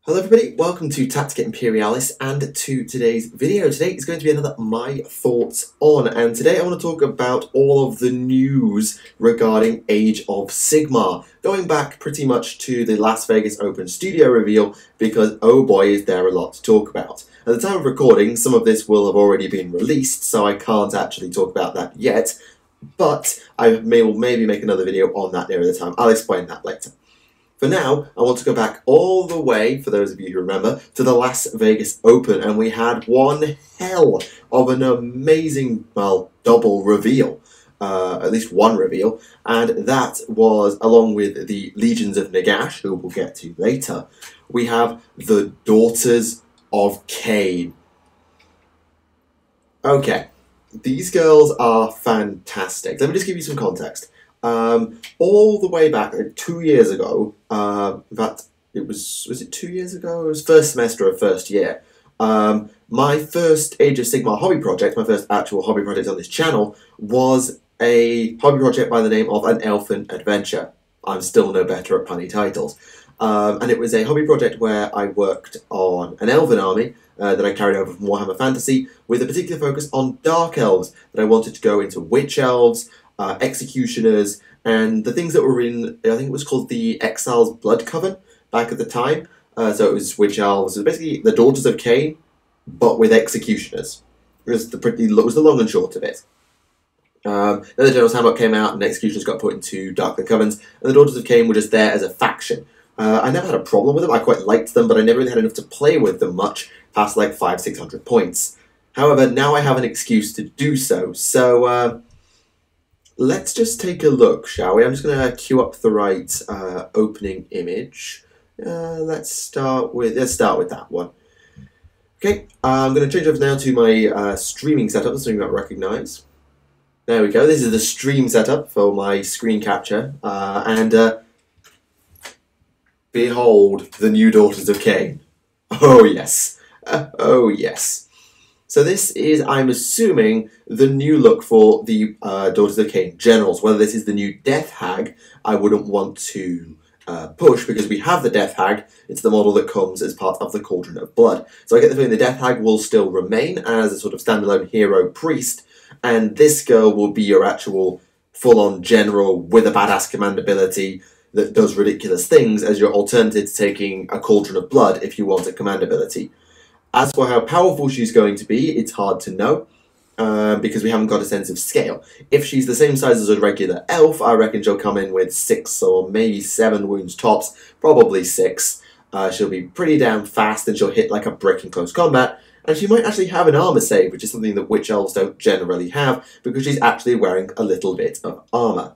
Hello everybody, welcome to Tactica Imperialis and to today's video. Today is going to be another My Thoughts On, and today I want to talk about all of the news regarding Age of Sigmar, going back pretty much to the Las Vegas Open studio reveal, because oh boy is there a lot to talk about. At the time of recording, some of this will have already been released, so I can't actually talk about that yet, but I will maybe make another video on that near the time. I'll explain that later. For now, I want to go back all the way, for those of you who remember, to the Las Vegas Open, and we had one hell of an amazing, well, double reveal, at least one reveal, and that was, along with the Legions of Nagash, who we'll get to later, we have the Daughters of Khaine. Okay, these girls are fantastic. Let me just give you some context. All the way back 2 years ago, in fact, was it 2 years ago? It was first semester of first year. My first Age of Sigmar hobby project, my first actual hobby project on this channel, was a hobby project by the name of An Elfin Adventure. I'm still no better at punny titles. And it was a hobby project where I worked on an elven army that I carried over from Warhammer Fantasy, with a particular focus on dark elves, that I wanted to go into witch elves, executioners, and the things that were in, I think it was called the Exiles Blood Coven back at the time. So it was witch elves, it was basically the Daughters of Khaine, but with executioners. It was the long and short of it. Then the General's Handbook came out, and executioners got put into Darkling Covens, and the Daughters of Khaine were just there as a faction. I never had a problem with them, I quite liked them, but I never really had enough to play with them much, past like 500-600 points. However, now I have an excuse to do so, so let's just take a look, shall we? I'm just going to queue up the right opening image. Let's start with that one. Okay, I'm going to change over now to my streaming setup, that's something you might recognise. There we go, this is the stream setup for my screen capture, and behold the new Daughters of Khaine. Oh yes, oh yes. So this is, I'm assuming, the new look for the Daughters of Khaine generals. Whether this is the new Death Hag, I wouldn't want to push, because we have the Death Hag. It's the model that comes as part of the Cauldron of Blood. So I get the feeling the Death Hag will still remain as a sort of standalone hero priest, and this girl will be your actual full-on general with a badass command ability that does ridiculous things as your alternative to taking a Cauldron of Blood if you want a command ability. As for how powerful she's going to be, it's hard to know, because we haven't got a sense of scale. If she's the same size as a regular elf, I reckon she'll come in with 6 or maybe 7 wounds tops, probably 6. She'll be pretty damn fast, and she'll hit like a brick in close combat, and she might actually have an armor save, which is something that witch elves don't generally have, because she's actually wearing a little bit of armor.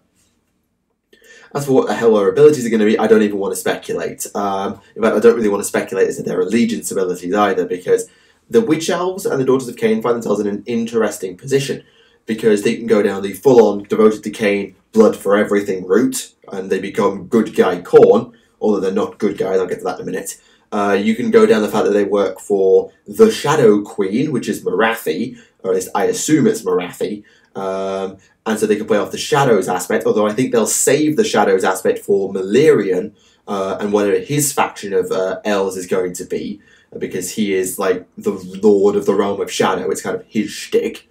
As for what the hell her abilities are going to be, I don't even want to speculate. In fact, I don't really want to speculate as to their allegiance abilities either, because the Witch Elves and the Daughters of Khaine find themselves in an interesting position, because they can go down the full-on, devoted to Khaine, blood for everything route, and they become good guy Khorne, although they're not good guys, I'll get to that in a minute. You can go down the fact that they work for the Shadow Queen, which is Morathi, or at least I assume it's Morathi, and so they can play off the Shadows aspect, although I think they'll save the Shadows aspect for Malerion, and whatever his faction of elves is going to be, because he is like the Lord of the Realm of Shadow, it's kind of his shtick.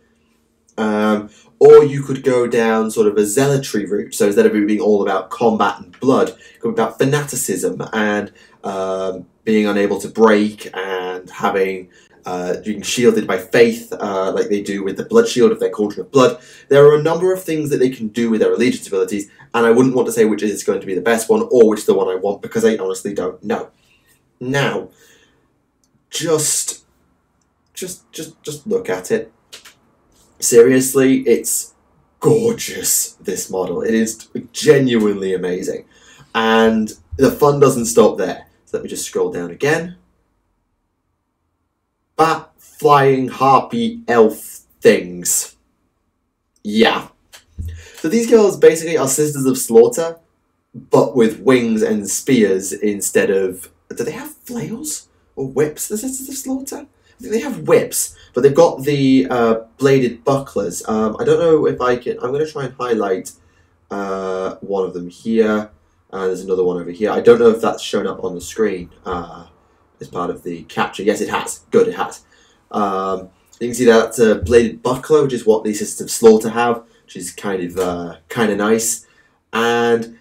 Or you could go down sort of a zealotry route, so instead of it being all about combat and blood, it could be about fanaticism and being unable to break, and having being shielded by faith, like they do with the Blood Shield of their Cauldron of Blood. There are a number of things that they can do with their allegiance abilities, and I wouldn't want to say which is going to be the best one, or which is the one I want, because I honestly don't know. Now, just look at it. Seriously, it's gorgeous, this model. It is genuinely amazing. And the fun doesn't stop there. So let me just scroll down again. Bat, flying, harpy, elf things. Yeah. So these girls basically are Sisters of Slaughter, but with wings and spears instead of... Do they have flails? Or whips, the Sisters of Slaughter? I think they have whips, but they've got the bladed bucklers. I don't know if I can... I'm going to try and highlight one of them here. There's another one over here. I don't know if that's shown up on the screen. as part of the capture. Yes, it has. Good, it has. You can see that's a bladed buckler, which is what the Sisters of Slaughter have, which is kind of nice. And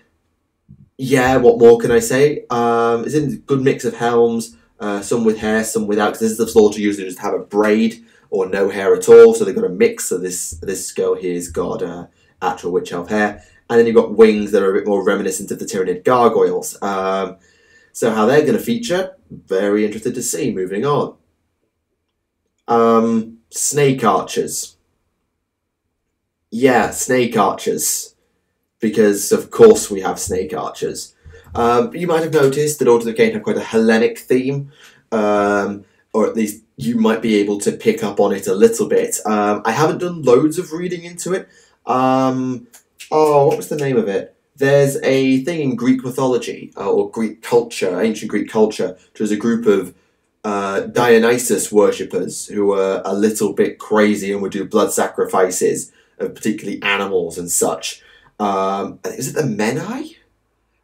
yeah, what more can I say? It's in a good mix of helms, some with hair, some without. Because Sisters of Slaughter usually just have a braid or no hair at all, so they've got a mix. So this girl here's got actual witch elf hair, and then you've got wings that are a bit more reminiscent of the Tyranid gargoyles. So how they're going to feature, very interested to see. Moving on. Snake archers. Yeah, snake archers. Because, of course, we have snake archers. You might have noticed that Daughters of Khaine have quite a Hellenic theme. Or at least you might be able to pick up on it a little bit. I haven't done loads of reading into it. What was the name of it? There's a thing in Greek mythology, or Greek culture, ancient Greek culture, which was a group of Dionysus worshippers who were a little bit crazy and would do blood sacrifices of particularly animals and such. Is it the Menai?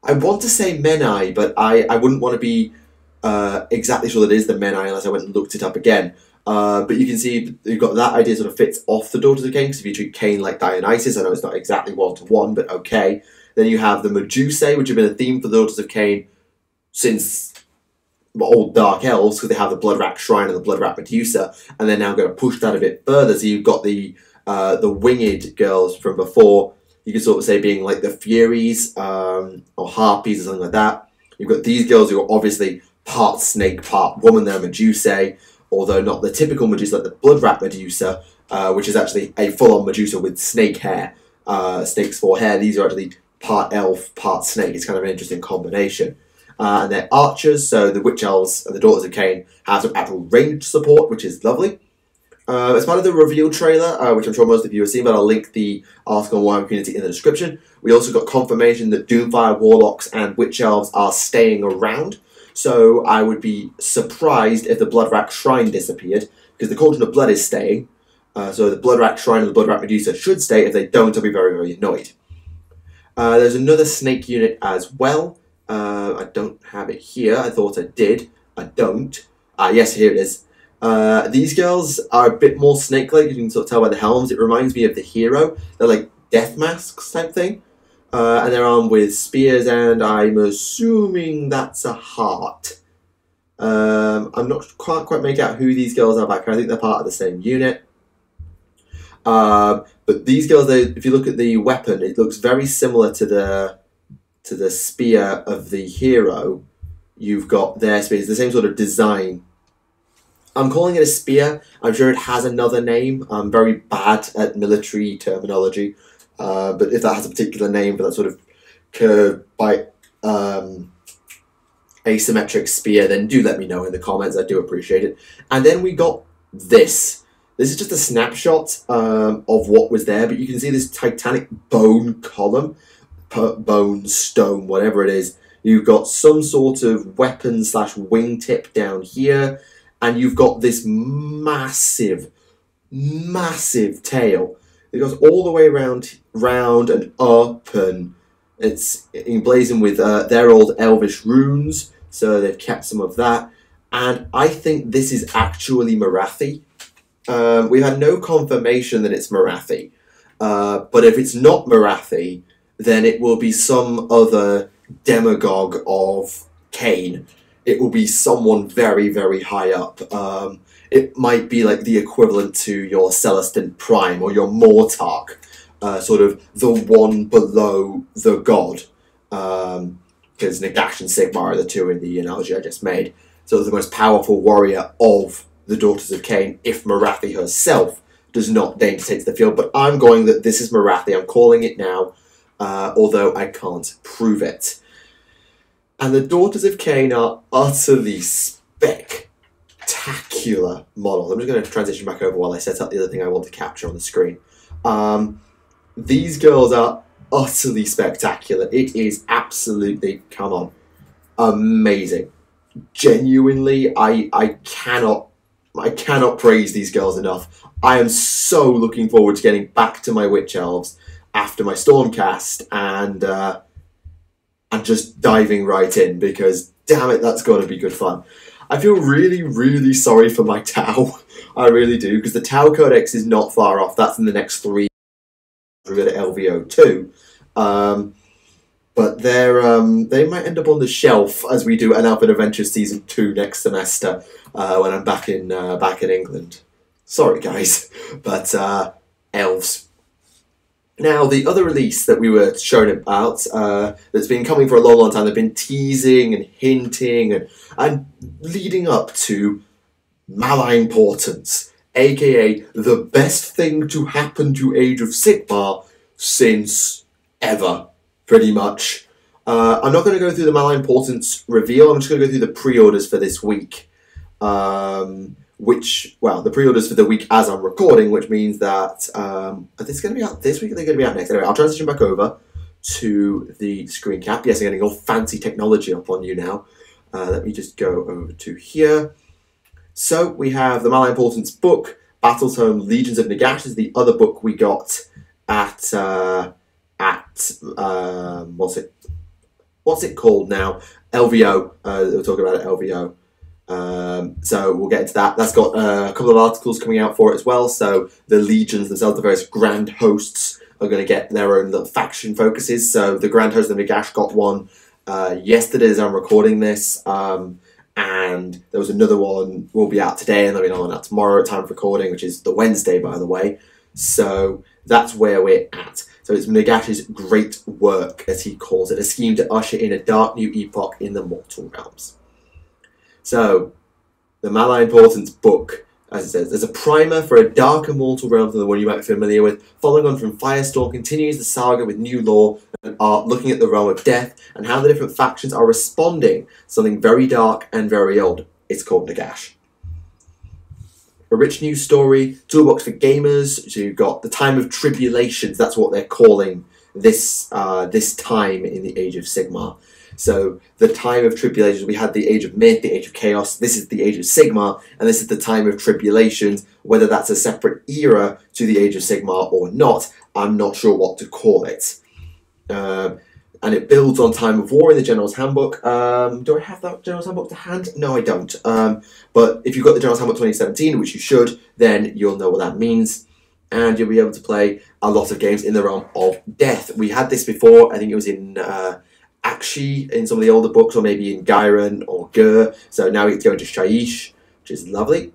I want to say Menai, but I wouldn't want to be exactly sure that it is the Menai unless I went and looked it up again. But you can see you've got that idea sort of fits off the Daughters of Khaine, because if you treat Khaine like Dionysus, I know it's not exactly one-to-one, but okay. Then you have the Medusae, which have been a theme for the Daughters of Khaine since old Dark Elves, because they have the Bloodrat Shrine and the Bloodrat Medusa, and they're now going to push that a bit further. So you've got the winged girls from before, you could sort of say being like the Furies, or Harpies or something like that. You've got these girls who are obviously part snake, part woman. They're Medusae, although not the typical Medusa like the Bloodrat Medusa, which is actually a full-on Medusa with snake hair, snakes for hair. These are actually part elf, part snake. It's kind of an interesting combination. And they're archers, so the Witch Elves and the Daughters of Khaine have some actual range support, which is lovely. As part of the reveal trailer, which I'm sure most of you have seen, but I'll link the article on Warhammer Community in the description, we also got confirmation that Doomfire Warlocks and Witch Elves are staying around. So I would be surprised if the Bloodrat Shrine disappeared, because the Cauldron of Blood is staying. So the Bloodrat Shrine and the Bloodrat Medusa should stay. If they don't, I'll be very, very annoyed. There's another snake unit as well. I don't have it here. I thought I did. I don't. Yes, here it is. These girls are a bit more snake-like. You can sort of tell by the helms. It reminds me of the hero. They're like death masks type thing. And they're armed with spears, and I'm assuming that's a heart. I'm not quite make out who these girls are back here. I think they're part of the same unit. But these girls, if you look at the weapon, it looks very similar to the spear of the hero. You've got their spears, the same sort of design. I'm calling it a spear. I'm sure it has another name. I'm very bad at military terminology. But if that has a particular name for that sort of curved by asymmetric spear, then do let me know in the comments. I do appreciate it. And then we got this. This is just a snapshot of what was there, but you can see this titanic bone column, bone, stone, whatever it is. You've got some sort of weapon / wingtip down here, and you've got this massive, massive tail. It goes all the way round and up, and it's emblazoned with their old elvish runes, so they've kept some of that. And I think this is actually Morathi. We've had no confirmation that it's Morathi, but if it's not Morathi, then it will be some other demagogue of Khaine. It will be someone very, very high up. It might be like the equivalent to your Celestin Prime or your Mortarch, sort of the one below the god. Because Nagash and Sigmar are the two in the analogy I just made. So the most powerful warrior of the Daughters of Khaine, if Morathi herself does not deign to take to the field. But I'm going that this is Morathi. I'm calling it now, although I can't prove it. And the Daughters of Khaine are utterly spectacular models. I'm just going to transition back over while I set up the other thing I want to capture on the screen. These girls are utterly spectacular. It is absolutely, come on, amazing. Genuinely, I cannot praise these girls enough. I am so looking forward to getting back to my Witch Elves after my Stormcast and just diving right in, because damn it, that's got to be good fun. I feel really, really sorry for my Tau. I really do, because the Tau Codex is not far off. That's in the next 3 we're going to LVO 2. But they might end up on the shelf as we do an Alpine Adventures Season 2 next semester when I'm back in England. Sorry, guys, but elves. Now, the other release that we were shown about that's been coming for a long, long time, they've been teasing and hinting and leading up to Malign Portents, aka the best thing to happen to Age of Sigmar since ever, pretty much. I'm not going to go through the Malign Portents reveal, I'm just going to go through the pre-orders for this week. The pre-orders for the week as I'm recording, which means that are they going to be out this week or are they going to be out next? Anyway, I'll transition back over to the screen cap. Yes, I'm getting all fancy technology up on you now. Let me just go over to here. So we have the Malign Portents book, Battletome Legions of Nagash is the other book we got at what's it called now? LVO. They were talking about it at LVO. So we'll get into that. That's got a couple of articles coming out for it as well. So the legions themselves, the various grand hosts, are going to get their own little faction focuses. So the grand host of Nagash got one yesterday as I'm recording this. And there was another one will be out today, and there'll be another one out tomorrow at time of recording, which is the Wednesday, by the way. So that's where we're at. So it's Nagash's great work, as he calls it, a scheme to usher in a dark new epoch in the mortal realms. So, the Malign Portents book, as it says, there's a primer for a darker mortal realm than the one you might be familiar with. Following on from Firestorm continues the saga with new lore and art looking at the realm of death and how the different factions are responding to something very dark and very old. It's called Nagash. A rich new story, toolbox for gamers. So you've got the time of tribulations. That's what they're calling this this time in the Age of Sigmar. So the time of tribulations, we had the Age of Myth, the Age of Chaos. This is the Age of Sigmar, and this is the time of tribulations. Whether that's a separate era to the Age of Sigmar or not, I'm not sure what to call it. And it builds on Time of War in the General's Handbook. Do I have that General's Handbook to hand? No, I don't. But if you've got the General's Handbook 2017, which you should, then you'll know what that means. And you'll be able to play a lot of games in the realm of death. We had this before. I think it was in Akshi in some of the older books, or maybe in Gyron or Gur. So now we get to go into Shaiish, which is lovely.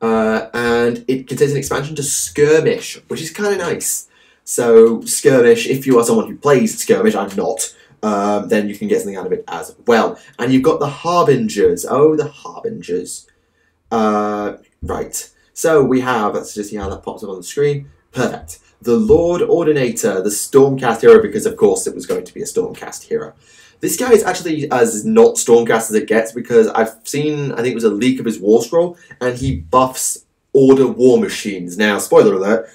And it contains an expansion to Skirmish, which is kind of nice. So Skirmish, if you are someone who plays Skirmish, I'm not, then you can get something out of it as well. And you've got the Harbingers. Oh, the Harbingers. Right. So we have, let's just see how that pops up on the screen. Perfect. The Lord Ordinator, the Stormcast hero, because of course it was going to be a Stormcast hero. This guy is actually as not Stormcast as it gets, because I've seen, I think it was a leak of his War Scroll, and he buffs Order War Machines. Now, spoiler alert,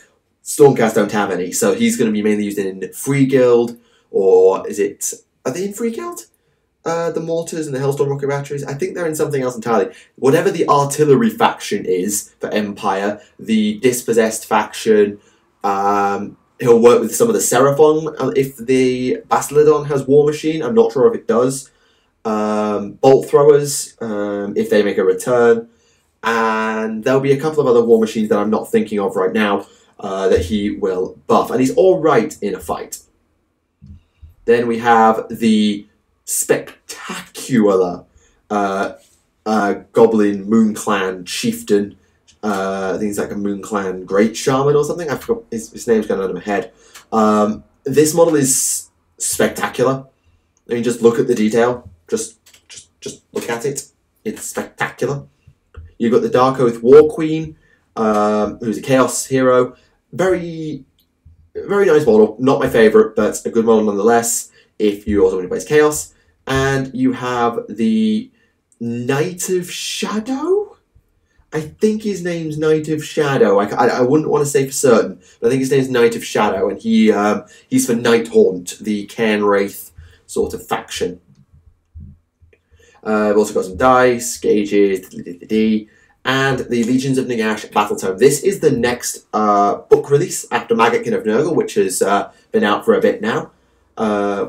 Stormcast don't have any, so he's going to be mainly used in Free Guild, or is it, are they in Free Guild? The Mortars and the Hellstorm Rocket Batteries? I think they're in something else entirely. Whatever the artillery faction is for Empire, the Dispossessed faction, he'll work with some of the Seraphon if the Bastiladon has War Machine. I'm not sure if it does. Bolt Throwers, if they make a return. And there'll be a couple of other War Machines that I'm not thinking of right now that he will buff. And he's alright in a fight. Then we have the spectacular Goblin Moon Clan Chieftain. I think it's like a Moon Clan Great Shaman or something. I forgot his name's going out of my head. This model is spectacular. I mean, just look at the detail. Just look at it. It's spectacular. You've got the Dark Oath War Queen, who's a Chaos hero. Very, very nice model. Not my favourite, but a good model nonetheless. If you also want to play Chaos, and you have the Knight of Shadow. I think his name's Knight of Shadow. I wouldn't want to say for certain, but I think his name's Knight of Shadow, and he's for Night Haunt, the Cairn Wraith sort of faction. I've also got some dice, gauges, and the Legions of Nagash Battle Tome. This is the next book release after Maggotkin of Nurgle, which has been out for a bit now,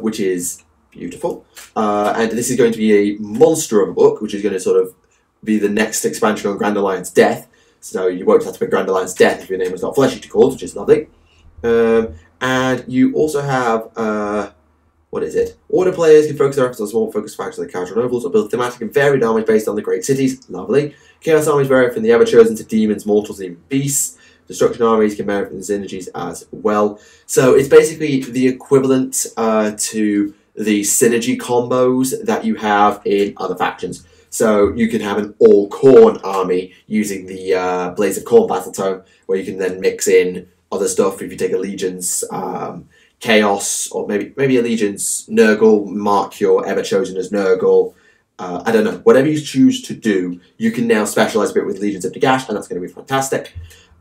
which is Beautiful. And this is going to be a monster of a book, which is going to sort of be the next expansion on Grand Alliance Death. So you won't have to put Grand Alliance Death if your name was not Flesh Eater Cause, which is lovely. And you also have, what is it? Order players can focus their efforts on small focused factions like casual nobles or build thematic and varied armies based on the great cities. Lovely. Chaos armies vary from the ever-chosen to demons, mortals, and even beasts. Destruction armies can vary from the synergies as well. So it's basically the equivalent to the synergy combos that you have in other factions. So you can have an all-Khorne army using the Blaze of Khorne battle tome, where you can then mix in other stuff. If you take a Legion's Chaos, or maybe a Legion's Nurgle, mark your ever-chosen as Nurgle. I don't know. Whatever you choose to do, you can now specialise a bit with Legions of Nagash, and that's going to be fantastic.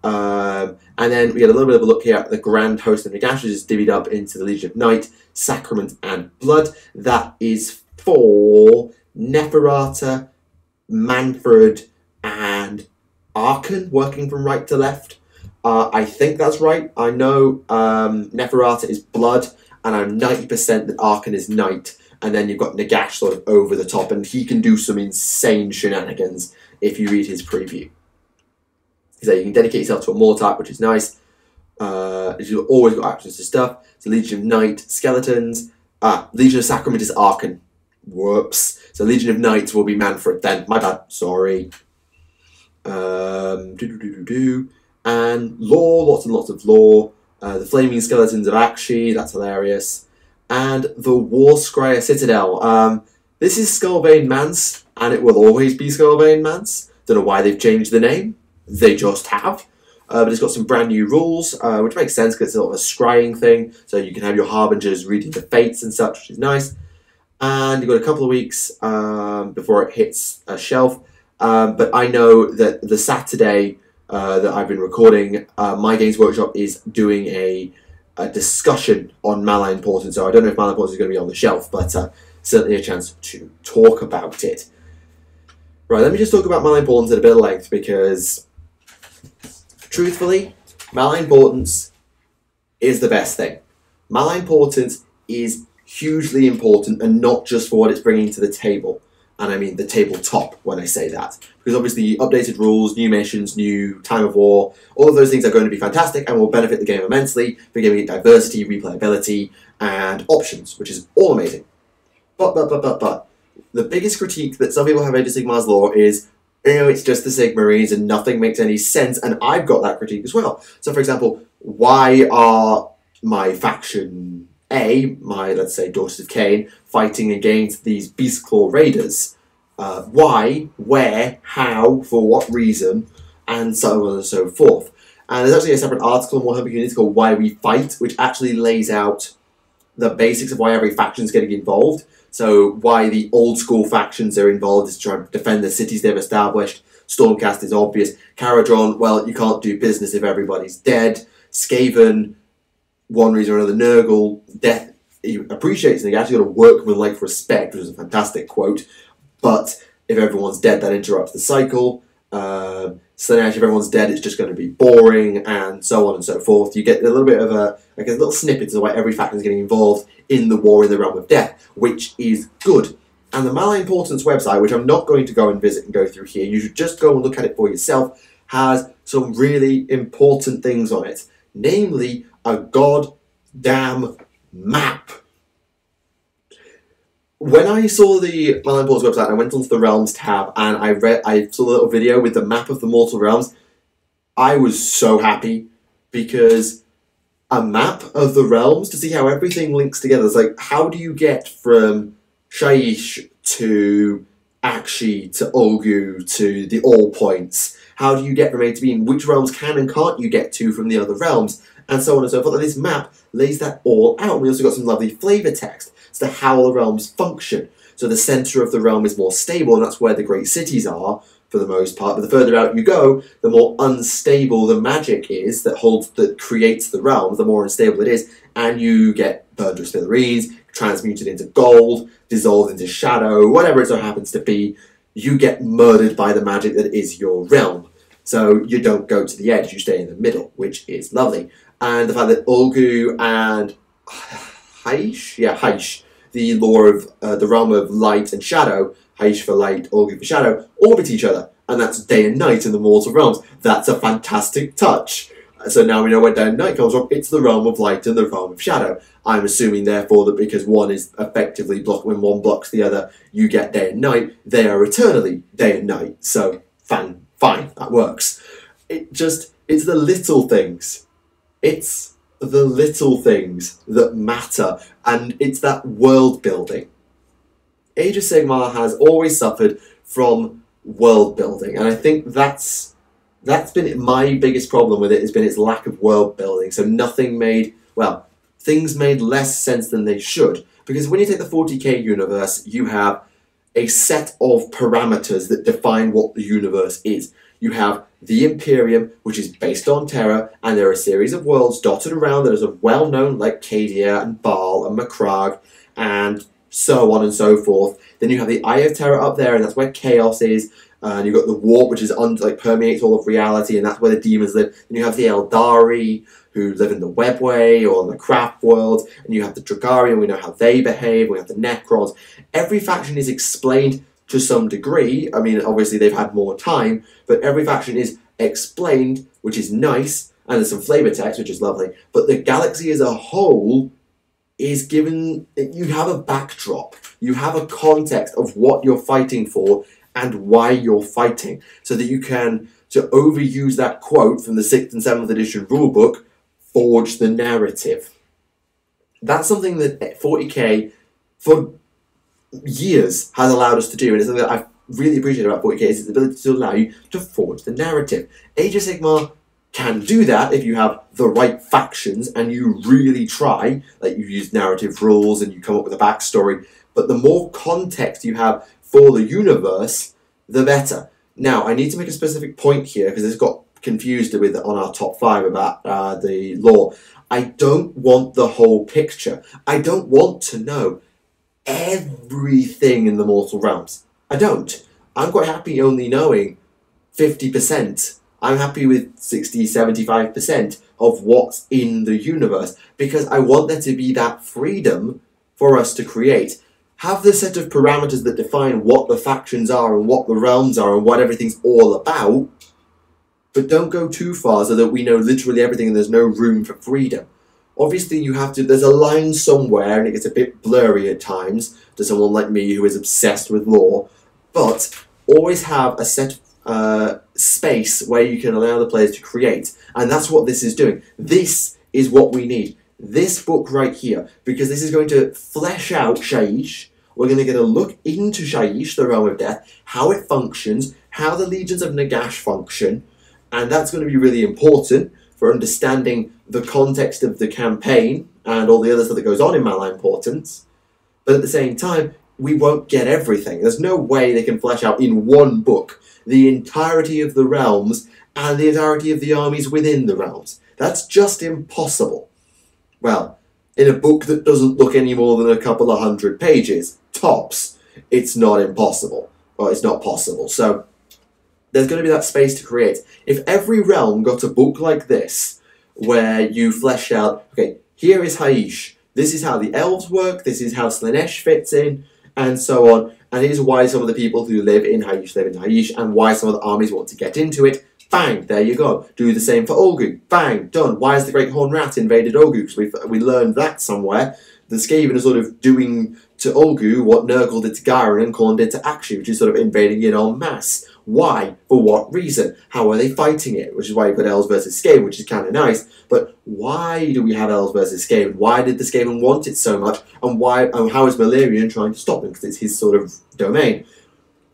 And then we get a little bit of a look here at the Grand Host of Nagash, which is divvied up into the Legion of Night, Sacrament, and Blood. That is for Neferata, Manfred, and Arkan, working from right to left. I think that's right. I know Neferata is Blood, and I'm 90% that Arkan is Night. And then you've got Nagash sort of over the top, and he can do some insane shenanigans if you read his preview. So you can dedicate yourself to a Mortarch, which is nice. You've always got access to stuff. So Legion of Night, Skeletons. Legion of Sacrament is Arkan. Whoops. So Legion of Knights will be Manfred then. My bad. Sorry. And lore, lots and lots of lore. The Flaming Skeletons of Akshi, that's hilarious. And the Warscryer Citadel. This is Skullbane Manse, and it will always be Skullbane Manse. Don't know why they've changed the name. They just have. But it's got some brand new rules, which makes sense because it's sort of a scrying thing. So you can have your Harbingers reading the fates and such, which is nice. And you've got a couple of weeks before it hits a shelf. But I know that the Saturday that I've been recording, My Games Workshop is doing a discussion on Malign Portents. So I don't know if Malign Portents is going to be on the shelf, but certainly a chance to talk about it. Right, let me just talk about Malign Portents at a bit of length, because truthfully, Malign Portents is the best thing. Malign Portents is hugely important, and not just for what it's bringing to the table. And I mean the tabletop when I say that. Because obviously updated rules, new missions, new time of war, all of those things are going to be fantastic and will benefit the game immensely for giving it diversity, replayability, and options, which is all amazing. But, the biggest critique that some people have made of Sigmar's lore is, you know, it's just the Sigmarines and nothing makes any sense, and I've got that critique as well. So for example, why are my faction A, let's say, Daughters of Khaine, fighting against these Beastclaw Raiders? Why, where, how, for what reason, and so on and so forth. And there's actually a separate article in Warhammer Community called Why We Fight, which actually lays out the basics of why every faction is getting involved. So why the old school factions are involved is to try and defend the cities they've established. Stormcast is obvious. Caradron, well, you can't do business if everybody's dead. Skaven, one reason or another. Nurgle, death, he appreciates Nagash, you've got to work with like respect, which is a fantastic quote. But if everyone's dead, that interrupts the cycle. Slaanesh, if everyone's dead, it's just going to be boring, and so on and so forth. You get a little bit of a little snippet of why every faction is getting involved in the war in the realm of death, which is good. And the Malign Portents website, which I'm not going to go and visit and go through here, you should just go and look at it for yourself, has some really important things on it. Namely, a goddamn map. When I saw the Malign Portents website, I went onto the Realms tab and I saw a little video with the map of the Mortal Realms. I was so happy, because a map of the realms to see how everything links together. It's like, how do you get from Shaiish to Akshi to Ulgu to the All Points? How do you get from A to B? And which realms can and can't you get to from the other realms? And so on and so forth. And this map lays that all out. We also got some lovely flavour text as to how the realms function. So the centre of the realm is more stable, and that's where the great cities are for the most part. But the further out you go, the more unstable the magic is that creates the realm, the more unstable it is, and you get burned to smithereens, transmuted into gold, dissolved into shadow, whatever it so happens to be. You get murdered by the magic that is your realm. So you don't go to the edge, you stay in the middle, which is lovely. And the fact that Ulgu and Haish, the law of the realm of light and shadow, Haish for light, Olgu for shadow, orbit each other. And that's day and night in the mortal realms. That's a fantastic touch. So now we know where day and night comes from. It's the realm of light and the realm of shadow. I'm assuming, therefore, that because one is effectively blocked, when one blocks the other, you get day and night. They are eternally day and night. So, fine, that works. It's the little things. It's the little things that matter. And it's that world building. Age of Sigmar has always suffered from world building. And I think that's been my biggest problem with it, has been its lack of world building. So things made less sense than they should. Because when you take the 40k universe, you have a set of parameters that define what the universe is. You have the Imperium, which is based on Terra, and there are a series of worlds dotted around that are sort of well-known, like Cadia and Baal and Macragge, and so on and so forth. Then you have the Eye of Terror up there, and that's where Chaos is. And you've got the Warp, which is permeates all of reality, and that's where the demons live. And you have the Eldari, who live in the Webway or in the Craft world. And you have the Dragari, and we know how they behave. We have the Necrons. Every faction is explained to some degree. I mean, obviously they've had more time, but every faction is explained, which is nice. And there's some flavor text, which is lovely. But the galaxy as a whole is given... You have a backdrop. You have a context of what you're fighting for and why you're fighting, so that you can, to overuse that quote from the 6th and 7th edition rulebook, forge the narrative. That's something that 40k, for years, has allowed us to do, and it's something that I really appreciate about 40k, is its ability to allow you to forge the narrative. Age of Sigmar can do that if you have the right factions, and you really try, like you use narrative rules, and you come up with a backstory, but the more context you have for the universe, the better. Now, I need to make a specific point here, because this got confused with on our top 5 about the lore. I don't want the whole picture. I don't want to know everything in the mortal realms. I don't. I'm quite happy only knowing 50%. I'm happy with 60, 75% of what's in the universe, because I want there to be that freedom for us to create. Have the set of parameters that define what the factions are and what the realms are and what everything's all about, but don't go too far so that we know literally everything and there's no room for freedom. Obviously you have to, there's a line somewhere, and it gets a bit blurry at times to someone like me who is obsessed with lore, but always have a set of space where you can allow the players to create, and that's what this is doing. This is what we need. This book right here, because this is going to flesh out Shaiish. We're going to get a look into Shaiish, the Realm of Death, how it functions, how the Legions of Nagash function, and that's going to be really important for understanding the context of the campaign and all the other stuff that goes on in Malign Portents. But at the same time, we won't get everything. There's no way they can flesh out in one book the entirety of the realms and the entirety of the armies within the realms. That's just impossible. Well, in a book that doesn't look any more than a couple of 100 pages, tops, it's not impossible. Well, it's not possible. So there's going to be that space to create. If every realm got a book like this, where you flesh out, okay, here is Haish, this is how the elves work, this is how Slaanesh fits in, and so on, and here's why some of the people who live in Haish, and why some of the armies want to get into it. Bang, there you go. Do the same for Olgu. Bang, done. Why has the Great Horn Rat invaded Olgu? Because we learned that somewhere. The Skaven are sort of doing to Olgu what Nurgle did to Gairen and Khorne did to Akshu, which is sort of invading it en masse. Why? For what reason? How are they fighting it? Which is why you've got Elves versus Skaven, which is kind of nice. But why do we have Elves versus Skaven? Why did the Skaven want it so much? And why? And how is Malerion trying to stop them? Because it's his sort of domain.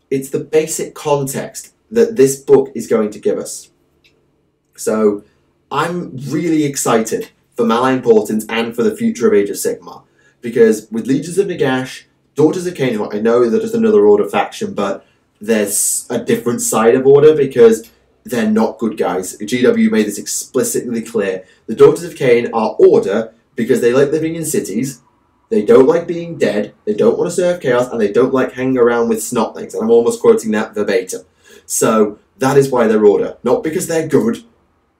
It's the basic context that this book is going to give us. So I'm really excited for Malign Portents and for the future of Age of Sigmar, because with Legions of Nagash, Daughters of Khaine, I know they're just another Order faction, but there's a different side of Order because they're not good guys. GW made this explicitly clear. The Daughters of Khaine are Order because they like living in cities, they don't like being dead, they don't want to serve chaos, and they don't like hanging around with snotlings. And I'm almost quoting that verbatim. So that is why they're Order. Not because they're good,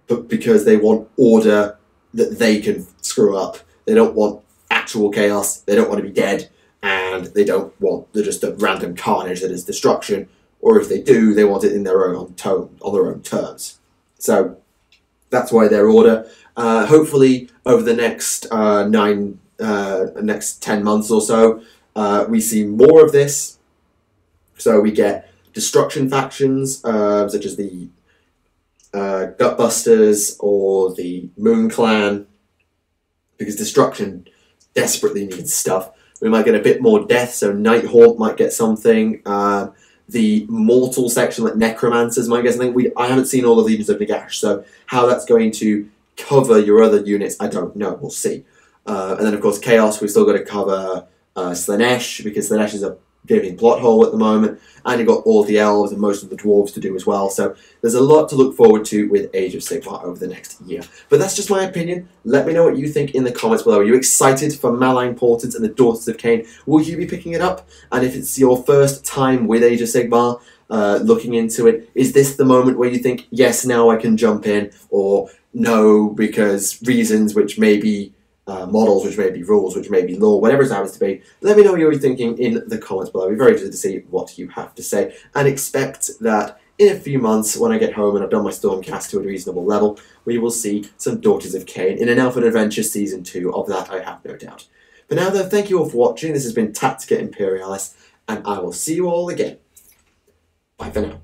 but because they want order that they can screw up. They don't want actual chaos. They don't want to be dead. and they don't want just a random carnage that is destruction, or if they do, they want it in their own on their own terms. So that's why their order. Hopefully, over the next next 10 months or so, we see more of this. So we get destruction factions, such as the Gutbusters or the Moon Clan, because destruction desperately needs stuff. We might get a bit more death, so Nighthaunt might get something. The mortal section, like Necromancers, might get something. I haven't seen all the Legions of Nagash, so how that's going to cover your other units, I don't know. We'll see. And then, of course, Chaos, we've still got to cover Slaanesh, because Slaanesh is a gaping plot hole at the moment, and you've got all the elves and most of the dwarves to do as well, so there's a lot to look forward to with Age of Sigmar over the next year. But that's just my opinion. Let me know what you think in the comments below. Are you excited for Malign Portents and the Daughters of Khaine? Will you be picking it up? And if it's your first time with Age of Sigmar, looking into it, is this the moment where you think, yes, now I can jump in, or no, because reasons which may be models, which may be rules, which may be law, whatever it happens to be? Let me know what you're thinking in the comments below. I'd be very interested to see what you have to say, and expect that in a few months, when I get home and I've done my Stormcast to a reasonable level, we will see some Daughters of Khaine in an Elfin Adventure Season 2. Of that, I have no doubt. For now, though, thank you all for watching. This has been Tactica Imperialis, and I will see you all again. Bye for now.